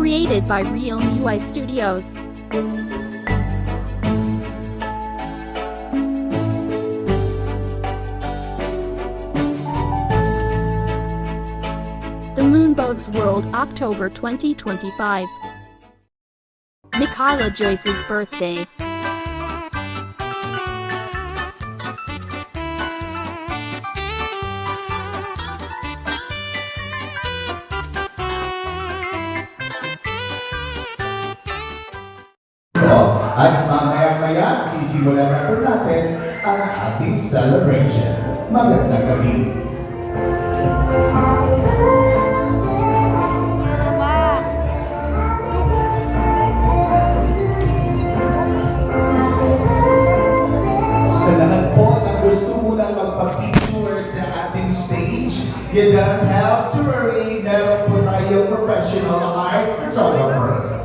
Created by Real UI Studios. The Moonbugs World, October 2025. Mikayla Joyce's birthday. At mamaya-maya, sisimulan na po natin ang ating celebration. Magandang gabi. Sa lahat po na gusto munang magpa-picture sa ating stage, you don't have to worry, meron po tayo professional art photographer.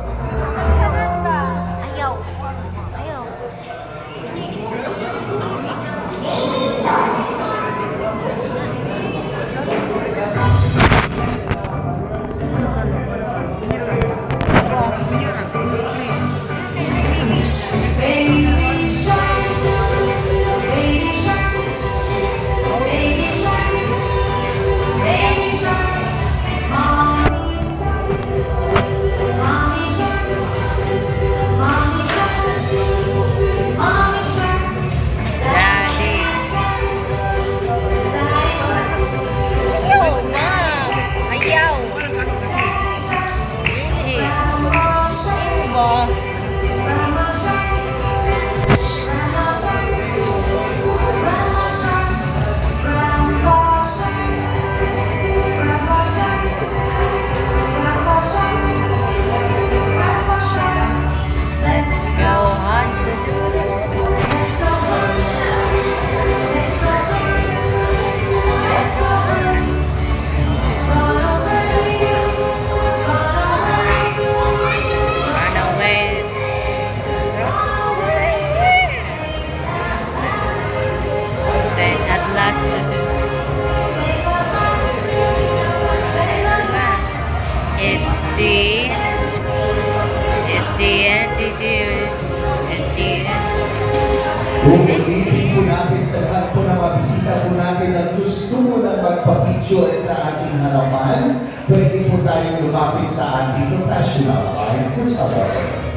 Kung ibig po natin sa lahat po na mabisita po natin na gusto mo na magpa-picture sa ating harapan, pwede po tayong lumapit sa ating professional art photographer.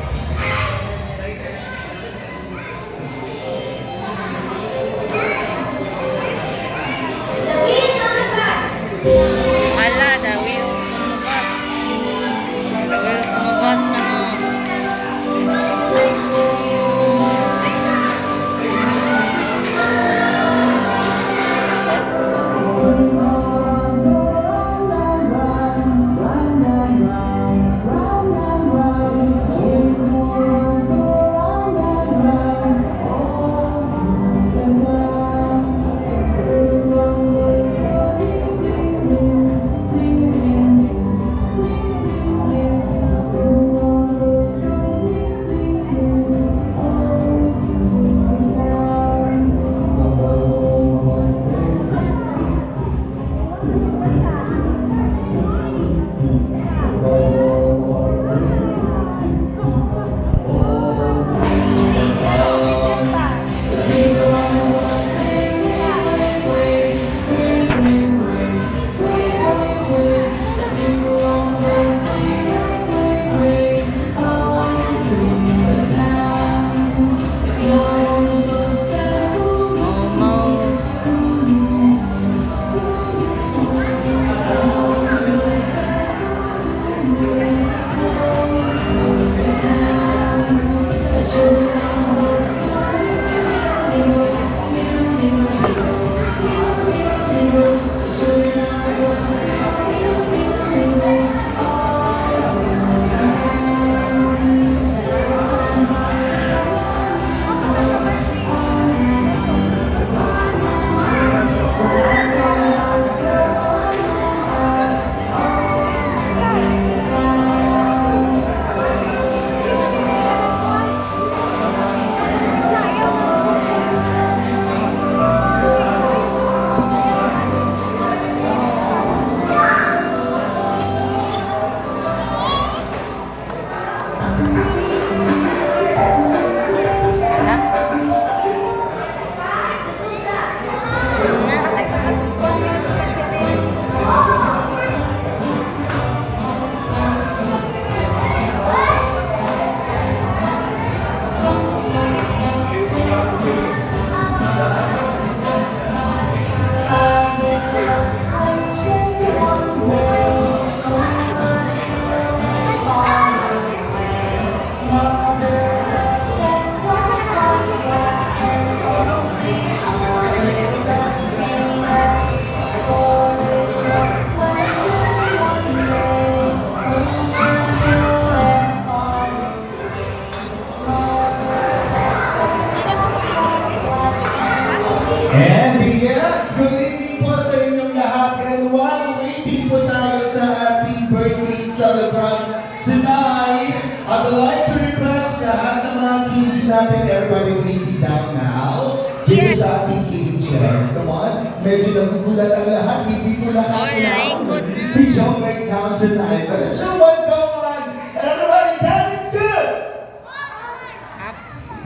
natin, everybody please sit down now. Dito sa ating kidding chairs. Come on. Medyo nagugulat ang lahat. Hindi po nakakalaman si John McCown tonight. But the show what's going on. Everybody, that is good.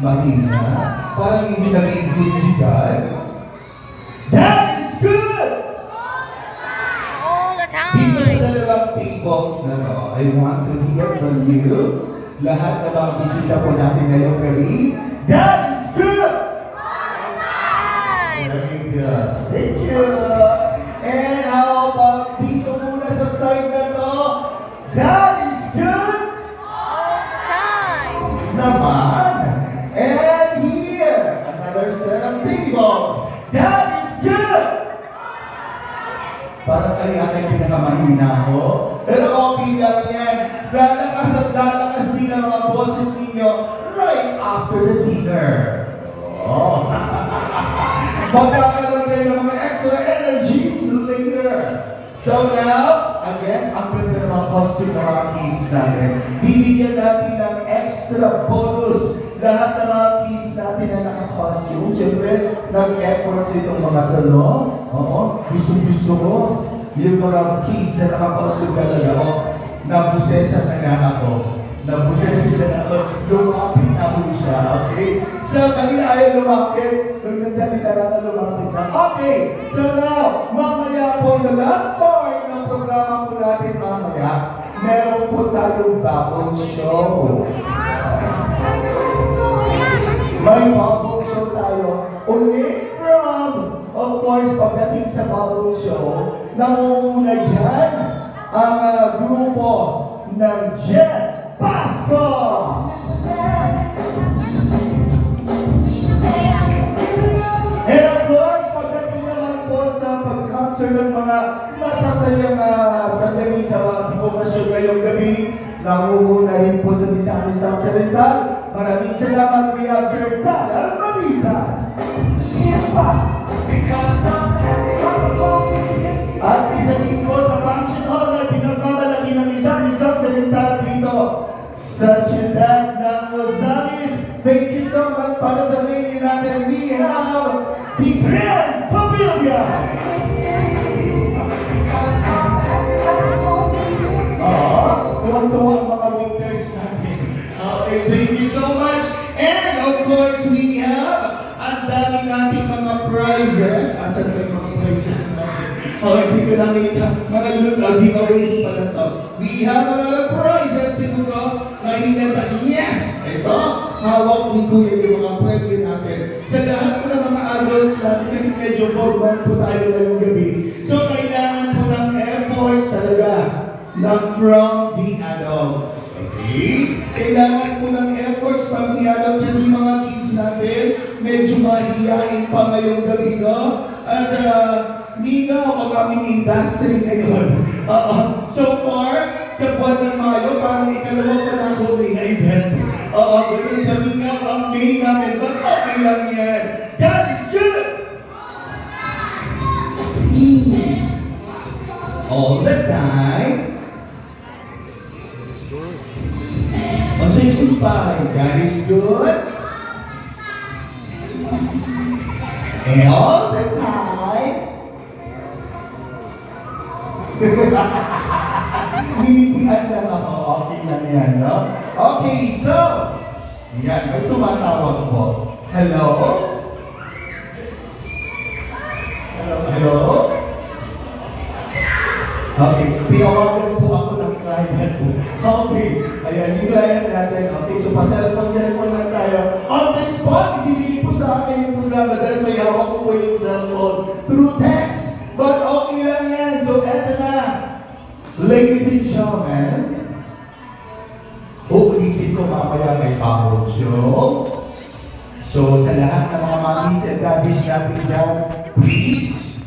Mahina. Parang hindi naging good si God. That is good. All the time. Dito sa dalawang tables na to, I want to hear from you. Lahat na mga bisita po natin ngayong gabi. That is good. Very good. Thank you. And how about dito muna sa side na to? That is good. All the time. Naman. And here, another set of tables. That is good. Parang kayo aking pinakamahina ko. Pero okay lang yan. Lalakas at lalakas din ang mga boses ninyo right after the dinner. Oh. Magkakaroon kayo ng mga extra energies later. So now, again, ang ganda ng mga costume ng mga kids natin. Bibigyan natin ng extra bonus lahat ng mga kids natin na naka-costume. Siyempre, nag-efforts itong mga talo. Oo, gusto ko. Yung mga kids na naka-costume talaga. O, nabusesan na nga ako. Nabusesan na ako. Lumapit na ako siya. Okay? So, kanina ayaw lumapit. Nung nagsalita na ka lumapit na. Okay. So now, mamaya po, the last part ng programa po natin mamaya, meron po tayong bubble show. May bubble show tayo. Ulit from, of course, pagdating sa bubble show, nangunguna dyan ang grupo ng Jet Pasto! And of course, pagdating naman po sa pag-capture ng mga masasayang sandali sa mga divokasyon ngayong gabi, nangunguna rin po sa Misamis Occidental. Maraming salamat, we have Sir Talar Marisa. At isa din po sa function hall na pinagmamalaki ng Misamis Occidental dito sa siyudad ng Misamis. Thank you so much para sa venue natin. We have the Grand Pavilion. Tuwang-tuwa ang mga waiters natin. Okay, thank you so much. And of course, we have ang dami nating mga prizes. Asan ba yung mga prizes natin? Hindi ko nakita. Mga giveaways pala to. We have a lot of prizes siguro. Nahinata, yes! Ito, hawak ni Kuya yung mga premyo natin. Sa lahat po ng mga adults natin, kasi medyo formal po tayo ngayong gabi. So, kailangan po ng efforts talaga na from the adults. Okay? Kailangan po ng efforts from the adults kasi yung mga kids natin, medyo mahihain pa ngayong gabi, no? At hindi na ako kaming industry ngayon. So far, sa buwan ng Mayo, parang ikalawang pa na ako may na-event. Ganun kami nga ang main namin, but okay lang yan. God is good! All the time. Ang sa'yo God is good. And all the time. Minitian lang ako. Okay lang yan, no? Okay, so. Yan, may tumatawag po. Hello? Hello? Okay, tinawagan po ako ng client. Okay, ayan, yung client natin. Okay, so pa-cellphone lang tayo. On the spot, ibibigay po sa akin yung programa dahil so hawak ko po yung cellphone through text. But okay lang yan. So, eto na. Ladies and gentlemen, uulitin ko mamaya may bubble show. So, sa lahat ng mga mommies and daddies natin dyan, please,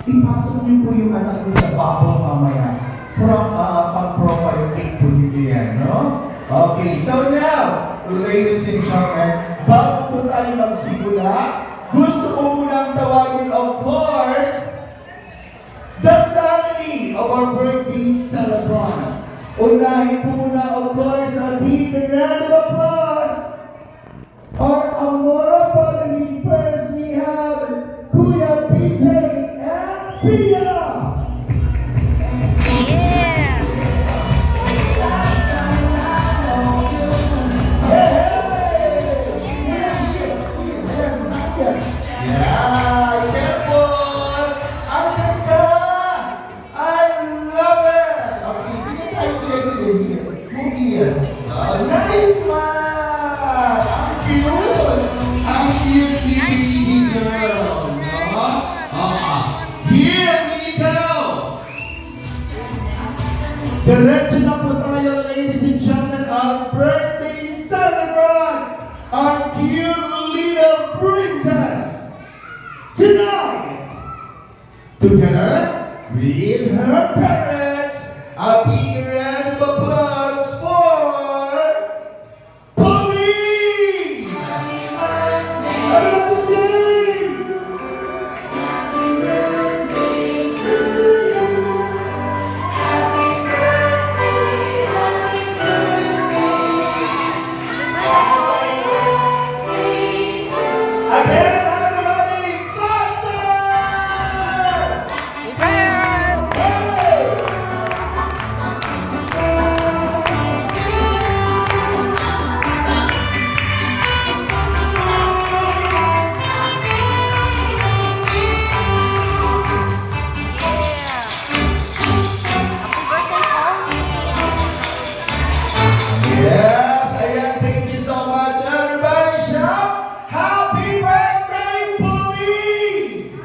ipasok niyo po yung anak niyo sa bubble mamaya. From pag-profile pic po niyo yan, no? Okay, so now, ladies and gentlemen, bago po tayo magsimula, gusto ko munang tawagin, of course, the family of our birthday celebrant. Unahin po muna, of course, a big round of applause Nice smile! Ang cute! Ang cute ni baby girl! No? Here we go! Diretso na po tayo, ladies and gentlemen, our birthday celebrant! Our cute little princess! Tonight, together with her parents, a big round of applause for Pauline! Everyone sing! Again, everybody, faster! Hey! Yes, ayan, thank you so much. Everybody shout, Happy birthday, Pauline!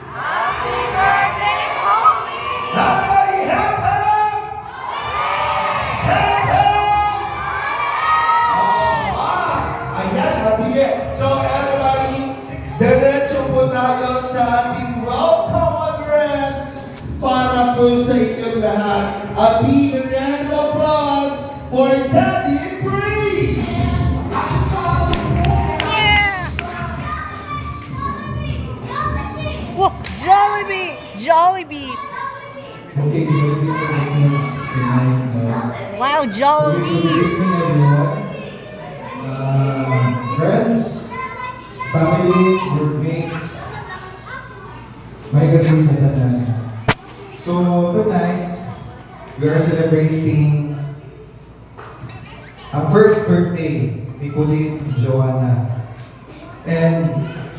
Everybody help him! Help him! Ayan, sige. So everybody, diretso po tayo sa ating welcome address para po sa inyong lahat. A big round of applause for Daddy Breeze! Whoa, Jollibee! Jollibee! Okay, Jollibee Philippines tonight. Wow, Jollibee! Friends, families, workmates, may gabi sa tanan. So tonight, we are celebrating ang first birthday ni Pauline Joanna. And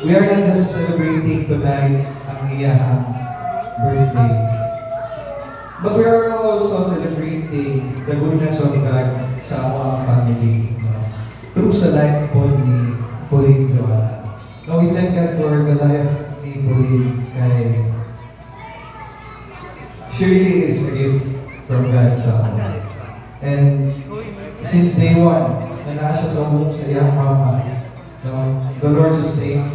we are not just celebrating tonight ang iyahang birthday. But we are also celebrating the goodness of God sa our family. Through sa life po ni Pauline Joanna. Now we thank God for the life ni Pauline kay she really is a gift from God sa amin. And since day one, na naa siya sa home sa iyang mama, the Lord sustain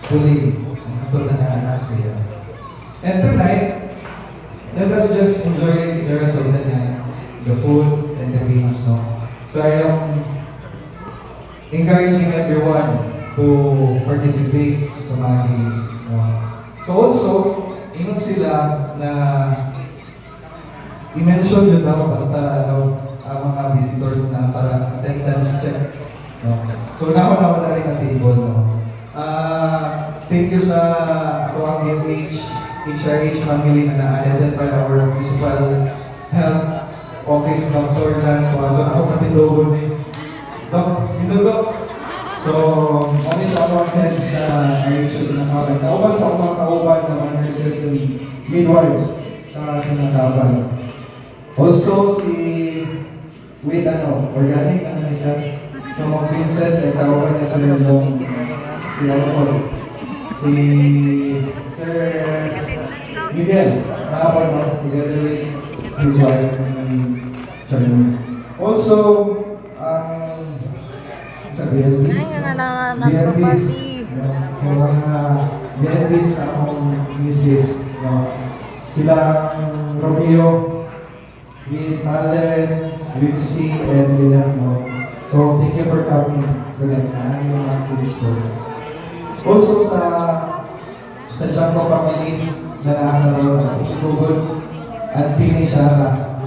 Pauline ang hatod na naanak siya. And tonight, let us just enjoy the rest of the night, the food and the games, no? So I am encouraging everyone to participate sa mga games, no? So also, ingon sila na i-mention yun daw basta ang mga visitors na para attendance check, no? So naman na rin ang table, no? Thank you sa ako ang HRH family na na-attended by our municipal health office, Dr. Dan Tuazo. Ako patidogon ni Doc, Doc. So, only sa ako attend sa RHS na nakawan. Nauban sa mga kauban ng mga nurses and midwives sa Nakawan. Also, with organic, siya. So, mga princess, ay kauban niya sa London. Si Sir Miguel, nakapag together with his wife and children. Also, sa BLBs, so mga BLBs sa akong misis, sila Romeo, with Allen, with C, and William. So, thank you for coming tonight na ang mga kids ko. Also sa Janko family na nakakaroon ng Google at Tini Shara,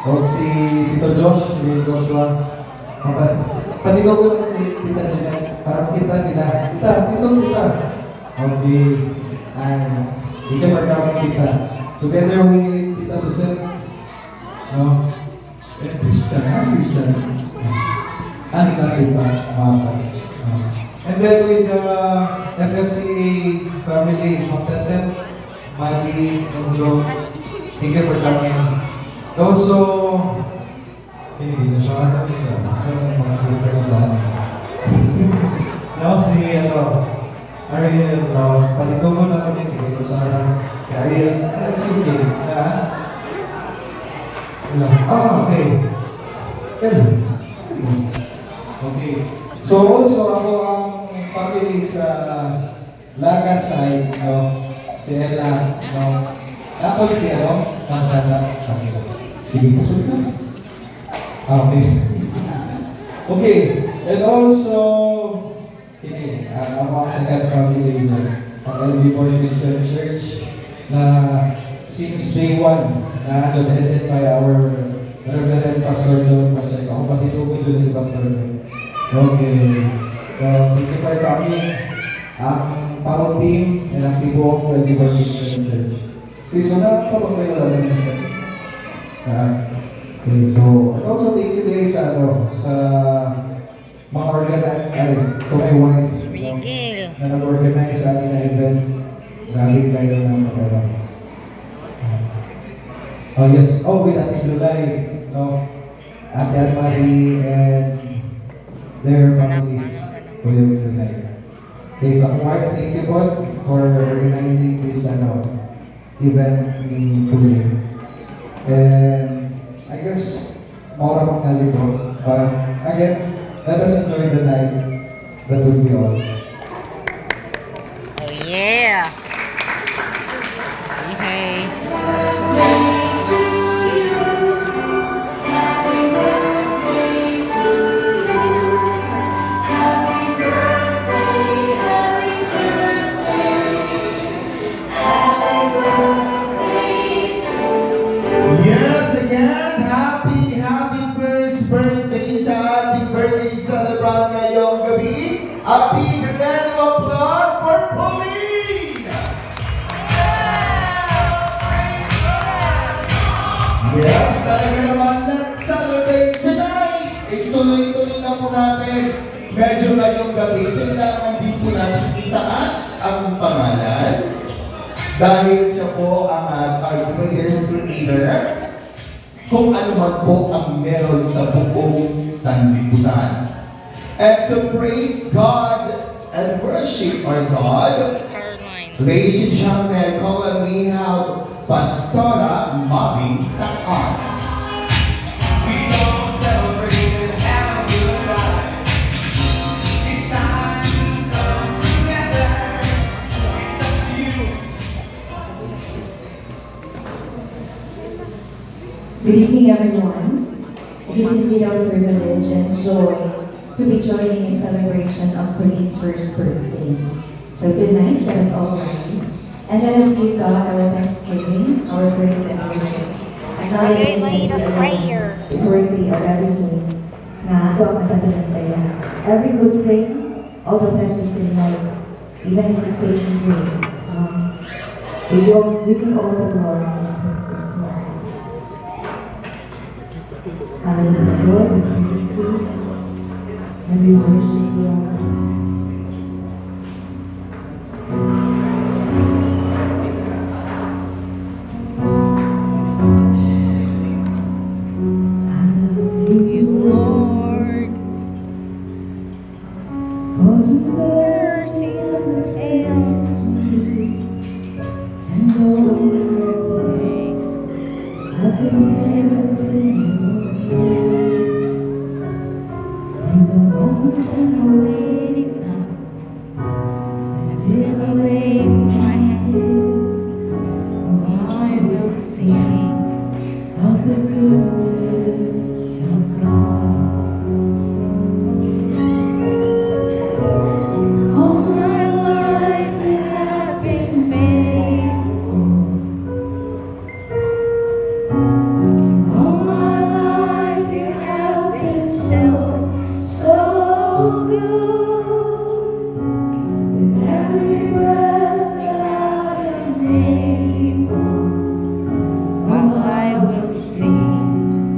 o si Tito Josh, si Joshua. Panigaw ko lang si Tita Jeanette para kita nila. Tita. Okay. Thank you for coming, Tita. Together with Tita Susan, and Christian. Ani kasi pa, and then with the FFC family, Magtatet, Mali, Enzo, thank you for coming. Also, hindi siya ano siya. Sa mga prefer sa no, si Ariel, palitungo na kami dito sa si Ariel, sige, okay. Okay. So also ako ang family sa Laga side, si Ella, ako si sige, pusunod na. Okay. Okay, and also, ako ang second family ng LB Boy Christian Church na since day one, headed by our Reverend Pastor John Pacheco. Ako patitugon doon si Pastor John. Okay. So, thank you for coming. Ang PAO team and ang tibuok LB Boy Christian Church. Okay, so napapag kayo lang ng Pastor. Okay, so, and also thank you guys sa mga to my wife na nag-organize sa ating na event. Grabe kayo ng kapala. Oh yes, with Ate July, Ate Anne-Marie and their families. Kuya July. Okay, so my wife, thank you po for organizing this event in Tuloy. And I guess, maura pang nalito. But again, let us enjoy the night. That will be all. Oh yeah. Okay. Yes, again, happy first birthday sa ating birthday celebrant ngayong gabi. A big round of applause for Pauline! Yes, talaga naman, let's celebrate tonight! Ituloy-tuloy na po natin. Medyo ngayong gabi, kailangan din po natin itaas ang pangalan. Dahil siya po ang our greatest creator, kung ano man po ang meron sa buong sanlibutan. And to praise God and worship our God, ladies and gentlemen, call on we have Pastora Mavi Takan. We don't celebrate and have a good time. It's time to come together. It's up to you. Good evening, everyone. It is indeed our privilege and joy to be joining in celebration of Pauline's first birthday. So tonight, let us all rise and let us give God our thanksgiving, our praise and worship. Okay, later, prayer. It's worthy of everything na ito ang katabi ng saya. Every good thing, all the blessings in life, even His sustaining grace. We give all the glory and praises to our God. Hallelujah, Lord, we praise you and we worship you, O God. I will sing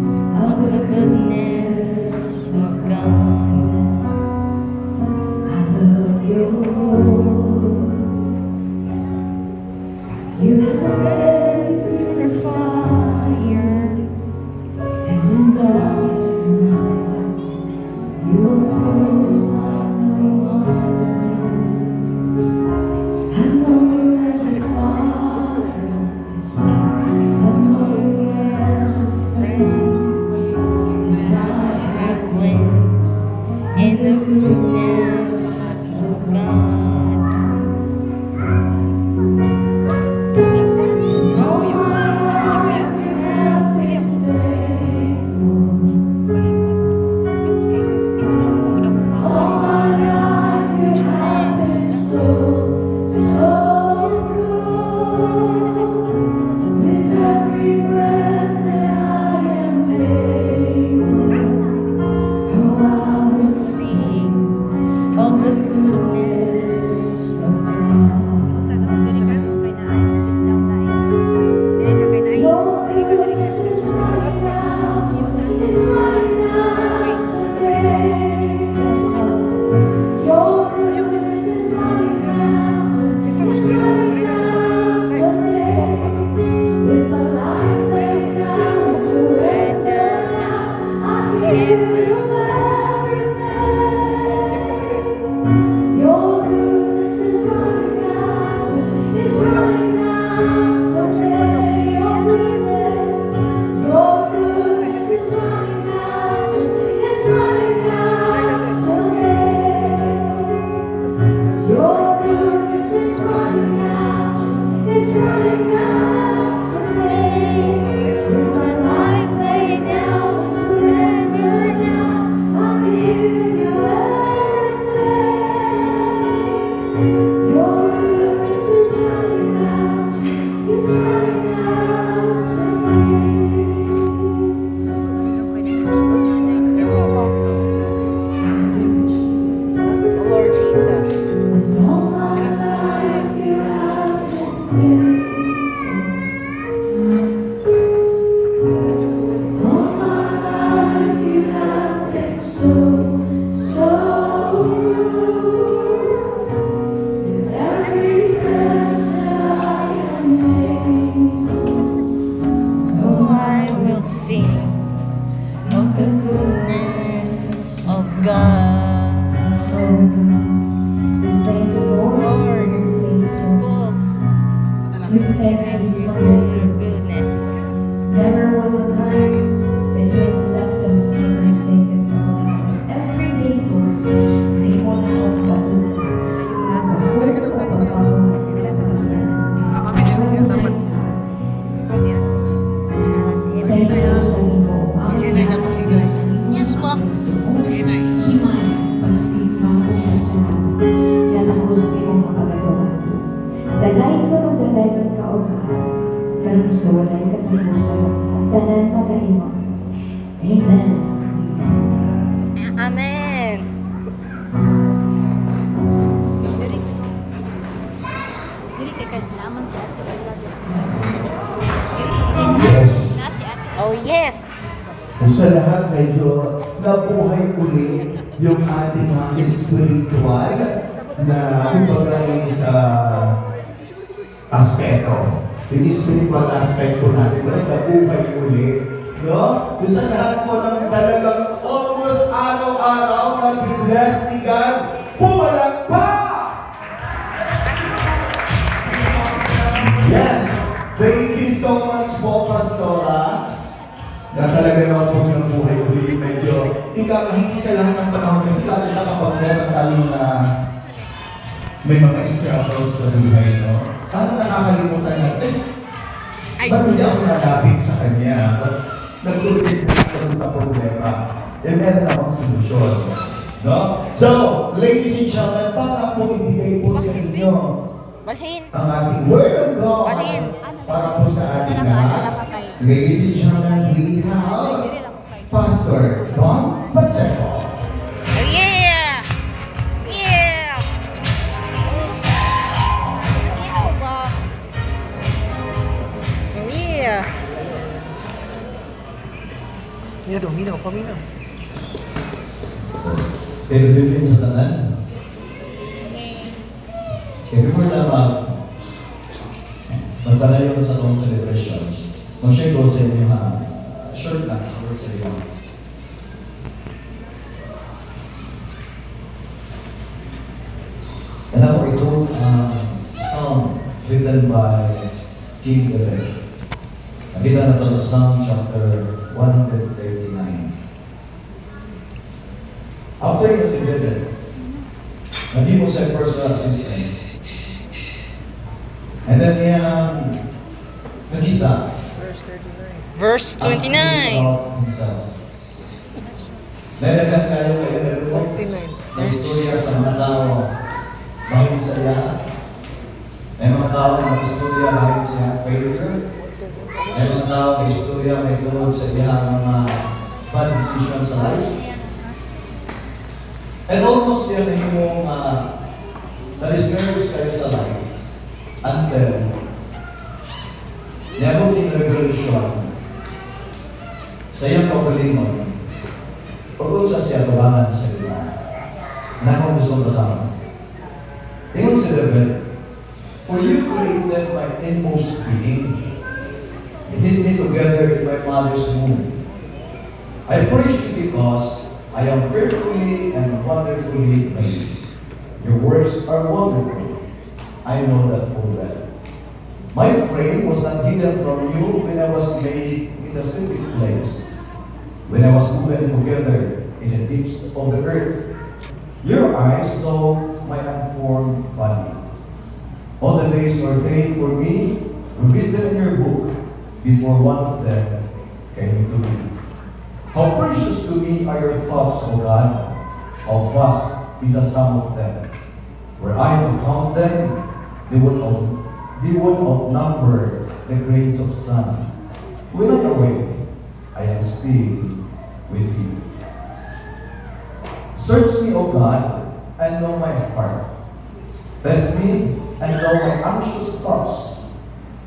the goodness of God. so we thank you, Lord, for your faithfulness. We thank you for your Goodness. Never was a time that you have left us or forsake us, O God. Every day, Lord, may mo na ang patuloy. Nagkakulog ka pagkakulog sa karusan. Sa ikaw sa Ginoo, ang Yes, po. himay pagsigma o kasama na takos ni mong makagagawa. Dalay ka magdalayan ka o God, karon sa walay katapusan at tanan magaimo. Amen. Amen. Amen. Yes. Oh, yes. Kung sa lahat medyo nabuhay uli yung ating mga spiritual na kumbaga sa aspeto. Yung spiritual aspect po natin, nabuhay uli. No? Yung sa lahat po ng talagang almost araw-araw na bless ni God, pumalakpak! Yes! Thank you so much po, Pastora. Na talaga naman po ng buhay uli. Medyo, hindi sa lahat ng panahon. Kasi lalo na kapag meron tayong may mga struggles sa buhay, no? Parang nakakalimutan natin. Ba't hindi ako nalapit sa Kanya? Ba't nag-ulit ako sa problema? Meron akong solusyon. No? So, ladies and gentlemen, para po ibigay po sa inyo Balhin. ang ating Word of God Balhin. para po sa ating lahat. Ladies and gentlemen, we have Pastor Don Pacheco. Oh, yeah. Yeah. Yes, po ba? Oh, yeah. Minaw, paminaw. Pero din sa tanan. Kaya before na magpanayon sa itong celebration, mag-share ko sa inyo short lang, short sa inyo. And ako itong song written by King David. Nakita na ito sa Psalm chapter 139. After yung si David, naging mo sa personal assistant. And then nakita Verse 29. about himself. Nalagan kayo kayo na luto 49. na istorya sa mga tao bahid sa iya. May mga tao na istorya bahid sa iyang failure. May mga tao na istorya may tulog sa iyang mga bad decisions sa life. And almost yan na yung na-discourage kayo sa life until niyabog yung revolution sa iyang pagalingon o kung sa siya tuwangan sa iba na kung gusto kasama. Ingon si David, for you created my inmost being. You knit me together in my mother's womb. I praise you because I am fearfully and wonderfully made. Your works are wonderful. I know that full well. My frame was not hidden from you when I was made in the secret place, when I was woven together in the deeps of the earth. Your eyes saw my unformed body. All the days ordained for me were written in your book before one of them came to be. How precious to me are your thoughts, O God. How vast is the sum of them. Were I to count them, they would outnumber the grains of sun. When I awake, I am still with you. Search me, O God, and know my heart. Test me and know my anxious thoughts.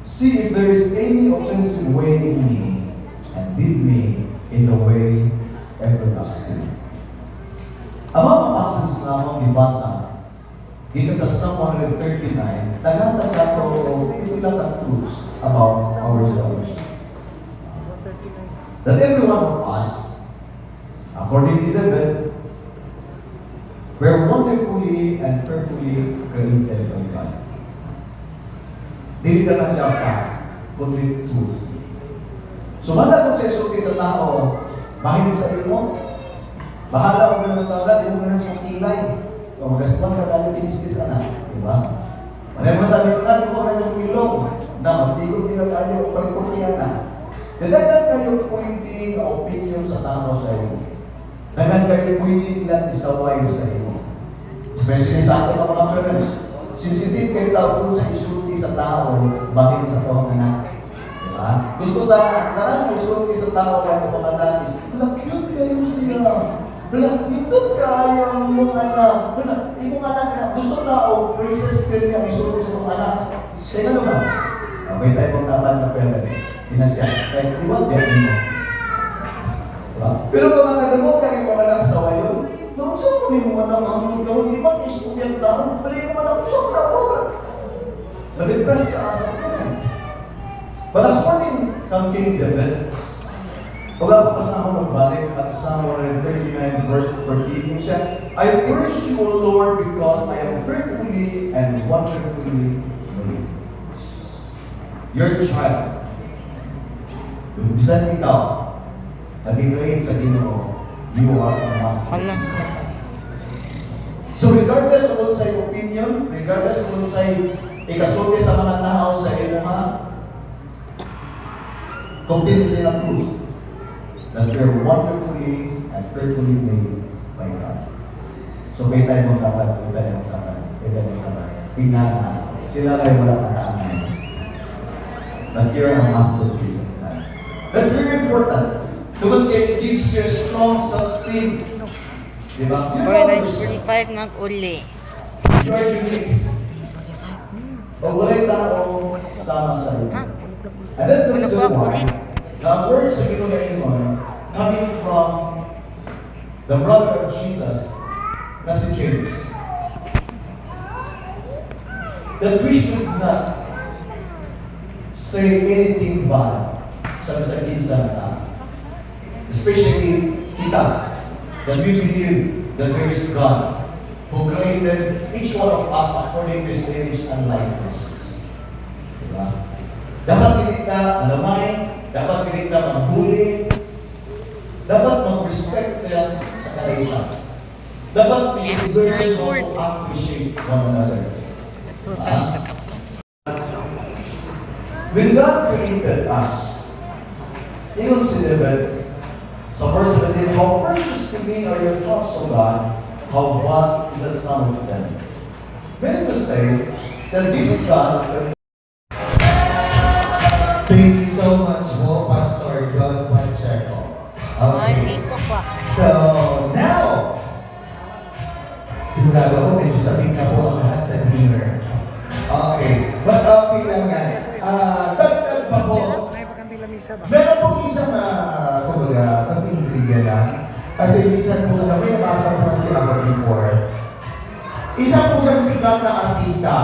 See if there is any offensive way in me, and lead me in the way everlasting. Ang mga passage na akong ibasa, dito sa Psalm 139, naghanap sa ako ilang truths about ourselves. That every one of us according to David, we're wonderfully and fearfully created by God. Dili ka na siya pa, kundi truth. So, kung sa isulti sa tao, mahilig sa imo, bahala kung may tawag, di mo na sa kilay. Kung magaspan ka tayo, binis-binis na. Diba? Maraming mga tabi ko na, di mo na yung ilong. Na, magtigod nila tayo, pagputihan na. Dadagan kayo pwede opinion sa tao sa iyo. Dadagan kayo pwede ilang isaway sa iyo. Especially sa ating mga parents. Sensitive kayo tao kung sa isulti sa tao, bakit sa pang anak. Diba? Gusto na, narang isulti sa tao kaya sa mga anak, cute kayo siya. Nindot kayo ang iyong anak. Iyong anak, gusto tao, praises kayo niya isulti sa mga anak. Sige naman. Okay tayo pang dapat na parents. Inasya. Kaya diwat yan mo. Diba? Pero kung nagdamo kayo mga anak sa wayon, nausap ko niyo mga namahang gawin, ibang istubyang tao, bali naman ako sa kawalan. Na-depress ka asa ko. But according to King David, huwag ako pa sa ako magbalik at Psalm 139 verse 14, siya, I praise you, O Lord, because I am fearfully and wonderfully made. Your child. Bisan ikaw, nag-i-create sa Ginoo, you are a masterpiece. So regardless of sa opinion, regardless of sa ikasulti sa mga tao sa imo ha, continue sila truth that we are wonderfully and fearfully made by God. So may tayo magkapat, tingnan na, sila ay wala kataanan. That you are a masterpiece of God. That's very important. Because it gives you a strong self-esteem. Diba? You For know 9:45 nag-uli. you are unique. O wala'y tao sama sa iyo. And that's the reason why the words of Ginoo coming from the brother of Jesus, na si James, that we should not say anything bad sa kinsa na tao. Especially kita, that we believe that there is God who created each one of us according to His image and likeness. Diba? Dapat kita malamay, dapat kita magbuli, dapat mag-respect sa kaisa. Dapat we should learn how to appreciate one another. When God created us, even si David, sa verse 17, how precious to me are your thoughts, O God, how vast is the sum of them. Many will say that this God. Thank you so much po, Pastor Don Pacheco. Ay, Okay. dito pa. So, now, sigurado ko medyo sabik na po ang lahat sa dinner. Okay. But okay lang yan. Dagdag pa po. Ay, pagkanting lamisa ba? Meron pong isang, kumbaga, konting trivia lang. Kasi minsan po na may nabasa po si ako before. Isa po siyang sikat na artista,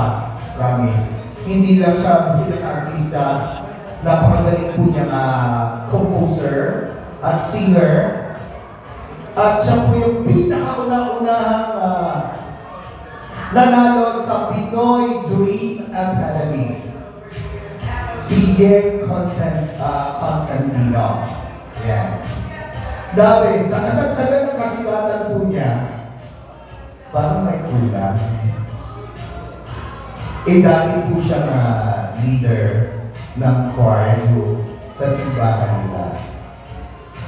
promise. Hindi lang siya sikat na artista, napakagaling po niya composer at singer. At siya po yung pinakauna-unahang nanalo sa Pinoy Dream Academy. Si Yen Constantino. Yan. Dami, sa ganang kasikatan po niya, parang may kulang. Dati po siya na leader ng choir group sa simbahan nila.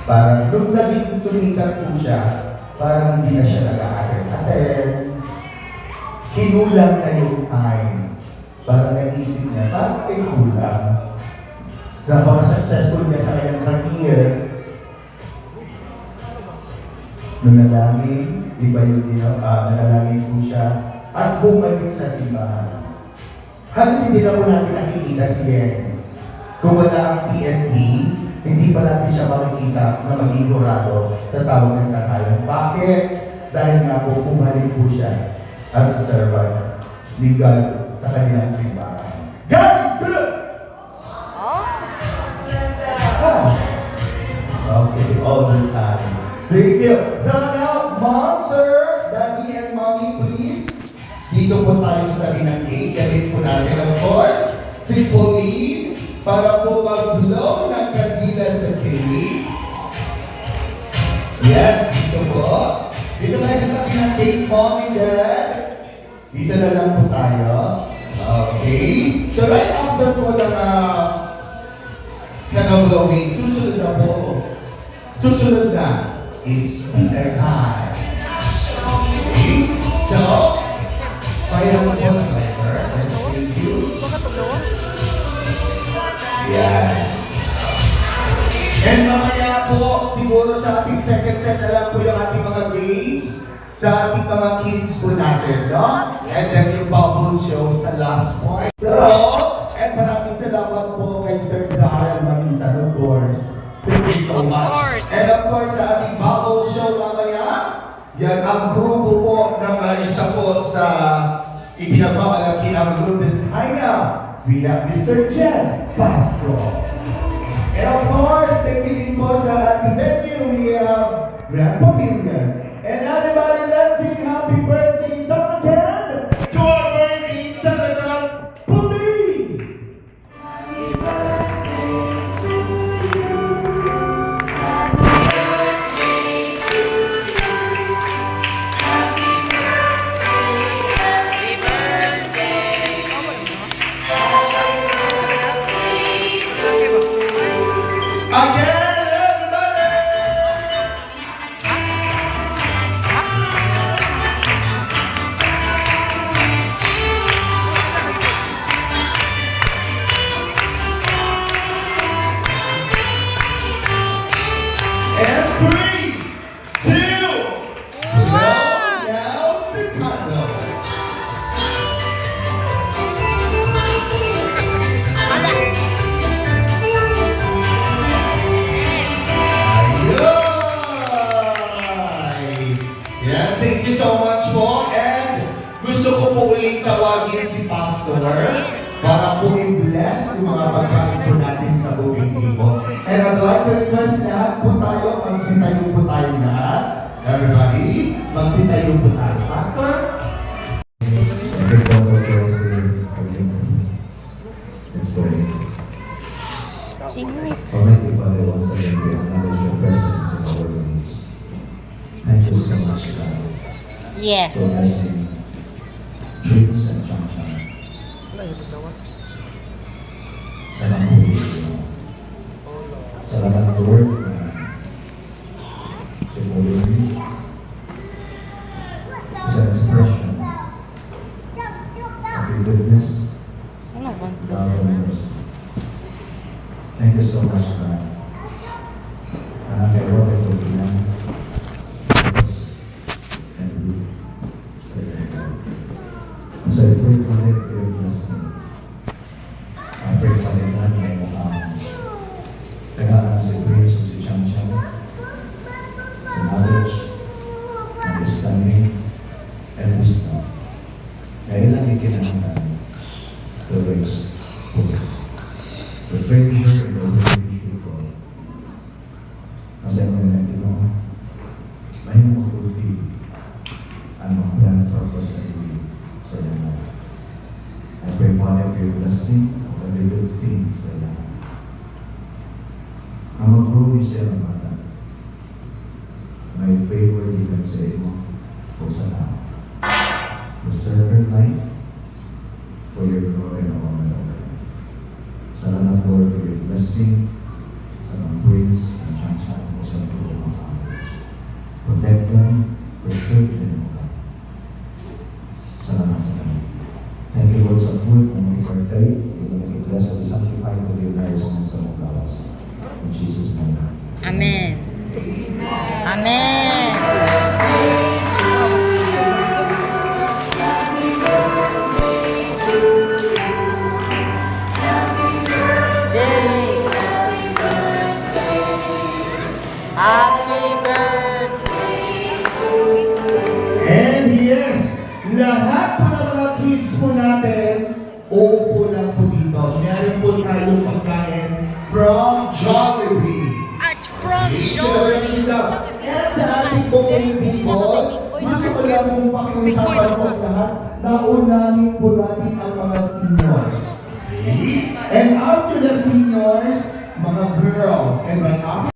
Parang nung naging sumikat po siya, parang hindi na siya nag-aaral. Kinulang na yung time. Parang naisip niya, parang may kulang. Napaka-successful niya sa kanyang career. Nanalangin, iba yung nanalangin po siya, at bumalik sa simbahan. Halos hindi na po natin nakikita si Yen. Kung wala ang TNT, hindi pa natin siya makikita na maging dorado sa tawag ng katalan. Bakit? Dahil nga po bumalik po siya as a servant ni God sa kanilang simbahan. God is good! Oh? Ah. Okay, all the time. Thank you. So now, Mom, Sir, Daddy, and Mommy, please. Dito po tayo sa tabi ng cake. Galit po natin, of course, si Pauline para po mag-blow ng kandila sa cake. Yes, dito po. Dito tayo sa tabi ng cake, Mom and Dad. Dito na lang po tayo. Okay. So right after po ng blowing, susunod na po. Susunod na. It's dinner time. Okay? So, final po ng letter. Thank you. Bakit tumlawa? Yan. And mamaya po, siguro sa ating second set na lang po yung ating mga games sa ating mga kids po natin, no? And then yung bubble show sa last point. So, and maraming salamat po kay Sir Darrell Maninsan, of course. Thank you so Of much. course. And of course, sa ating bubble show mamaya, yan ang grupo po ng isa po sa ipinagmamalaki ng Lourdes Aina. We have Mr. Jen Pasco. And of course, nakikinig po sa ating venue, we have Grand Pavilion. And everybody, let's sing happy birthday song again to our birthday celebrant, Pauline! Happy birthday. Okay ba? Again, everybody! And 3, 2, blow out the candle. Ayun! Yan, thank you so much po. And gusto ko po ulit tawagin si Pastor para po i-bless yung mga pagkain po natin sa booking table. And I'd like to request na po tayo, magsitayo po tayo na. Everybody, magsitayo po tayo. Pastor? Let's pray. Sino? Almighty Father, once again we acknowledge your presence in our midst. Thank you so much, God, Yes. for blessing dreams and Changchang. Wala yung tumlawa. Salamat po Panginoon. Salamat Lord na si Pauline is an expression of your goodness, Ano ba? love, and mercy. Thank you so much, God. And I love it for you and we say that. And so I pray for them for your blessing. I pray for them that tagaan si Grace at si Chang Chang sa knowledge, understanding, and wisdom. Kaya ilang ikinahanglan to raise hope. The favor and the relationship God. Kasi ang mga Pinoy, may ma-fulfill ang mga plan and purpose that we sa iyo. I pray, Father, for your blessing of every good thing sa iyo. Ang mag-grow siya ng bata. May favor given sa iyo o sa tao. To serve her life for your glory and honor. Salamat, Lord, for your blessing sa mga praise and chance mo sa tulong ng Father. Protect them, preserve them, O God. Salamat sa kanya. Thank you, Lord, sa food na may birthday. You're going to be blessed and sanctified to your lives and sa mga gawas. In Jesus' name. Amen. Amen. Day. Happy birthday. And yes, lahat po ng mga kids po natin, uupo lang po dito. Meron po tayong pagkain from Jollibee. At from Okay, Jollibee. And sa people, gusto ko lang mong pakiusapan po lahat na unahin po natin ang mga seniors. Okay? And after the seniors, mga girls. And my